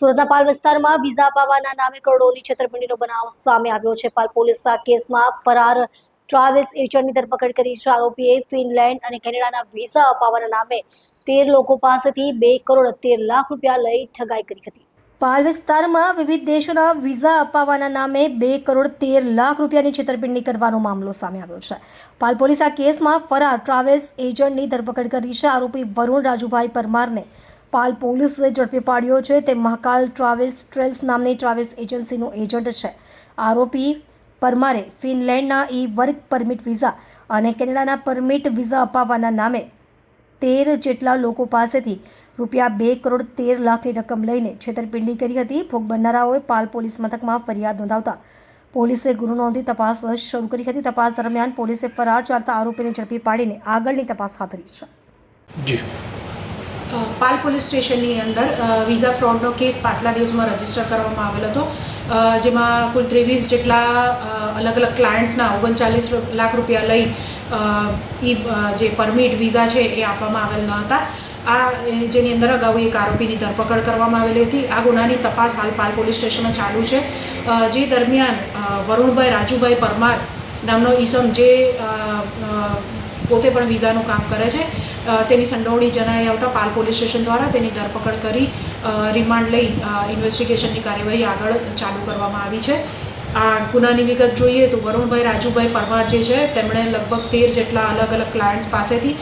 સુરતના પાલ વિસ્તારમાં વિઝા અપાવવાના નામે કરોડોની છેતરપિંડીનો બનાવ સામે આવ્યો છે. પાલ પોલીસ આ કેસમાં ફરાર ટ્રાવેલ્સ એજન્ટની ધરપકડ કરી છે. આરોપીએ ફિનલેન્ડ અને કેનેડાના વિઝા અપાવવાના નામે 13 લોકો પાસેથી 2 કરોડ 13 લાખ રૂપિયા લઈ ઠગાઈ કરી હતી. પાલ વિસ્તારમાં વિવિધ દેશોના વિઝા અપાવવાના નામે 2 કરોડ 13 લાખ રૂપિયાની છેતરપિંડી કરવાનો મામલો સામે આવ્યો છે. પાલ પોલીસ આ કેસમાં ફરાર ટ્રાવેલ્સ એજન્ટની ધરપકડ કરી છે. આરોપી વરુણ રાજુભાઈ પરમારને પાલ પોલીસે ઝડપી પાડ્યો છે. તે મહાકાલ ટ્રેલ્સ નામની ટ્રાવેલ્સ એજન્સીનો એજન્ટ છે. આરોપી પરમારે ફિનલેન્ડના વર્ક પરમિટ વિઝા અને કેનેડાના પરમિટ વિઝા અપાવવાના નામે 13 જેટલા લોકો પાસેથી રૂપિયા 2 કરોડ 13 લાખની રકમ લઈને છેતરપિંડી કરી હતી. ભોગ બનનારાઓએ પાલ પોલીસ મથકમાં ફરિયાદ નોંધાવતા પોલીસે ગુનો નોંધી તપાસ શરૂ કરી હતી. તપાસ દરમિયાન પોલીસે ફરાર ચાલતા આરોપીને ઝડપી પાડીને આગળની તપાસ હાથ ધરી છે. પાલ પોલીસ સ્ટેશનની અંદર વિઝા ફ્રોડનો કેસ પાછલા દિવસમાં રજીસ્ટર કરવામાં આવેલ હતો, જેમાં કુલ 23 જેટલા અલગ અલગ ક્લાયન્ટ્સના 39 લાખ રૂપિયા લઈ જે પરમિટ વિઝા છે એ આપવામાં આવેલ ન હતા. જેની અંદર અગાઉ એક આરોપીની ધરપકડ કરવામાં આવેલી હતી. આ ગુનાની તપાસ હાલ પાલ પોલીસ સ્ટેશનમાં ચાલુ છે. જે દરમિયાન વરુણભાઈ રાજુભાઈ પરમાર નામનો ઈસમ જે પોતે પણ વિઝાનું કામ કરે છે, તેની સંડોવણી જણાઈ આવતા પાલ પોલીસ સ્ટેશન દ્વારા તેની ધરપકડ કરી રિમાન્ડ લઈ ઇન્વેસ્ટિગેશનની કાર્યવાહી આગળ ચાલુ કરવામાં આવી છે. આ ગુનાની વિગત જોઈએ તો વરુણભાઈ રાજુભાઈ પરમાર જે છે તેમણે લગભગ 13 જેટલા અલગ અલગ ક્લાયન્ટ્સ પાસેથી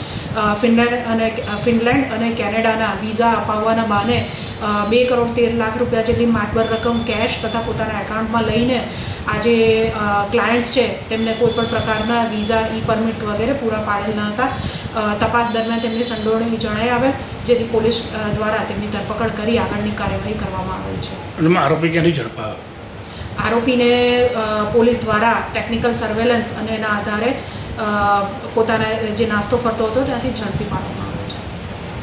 ફિનલેન્ડ અને કેનેડાના વિઝા અપાવવાના બહાને 2 કરોડ 13 લાખ રૂપિયા જેટલી માતબર રકમ કેશ તથા પોતાના એકાઉન્ટમાં લઈને આ જે ક્લાયન્ટ્સ છે તેમને કોઈપણ પ્રકારના વિઝા પરમિટ વગેરે પૂરા પાડેલ ન હતા. તપાસ દરમિયાન તેમની સંડોવણી જણાઈ આવેલ, જેથી પોલીસ દ્વારા તેમની ધરપકડ કરી આગળની કાર્યવાહી કરવામાં આવેલ છે. આરોપી ક્યાંથી ઝડપાયો? આરોપીને પોલીસ દ્વારા ટેકનિકલ સર્વેલન્સ અને એના આધારે પોતાના જે નાસ્તો ફરતો હતો ત્યાંથી ઝડપી પાડવામાં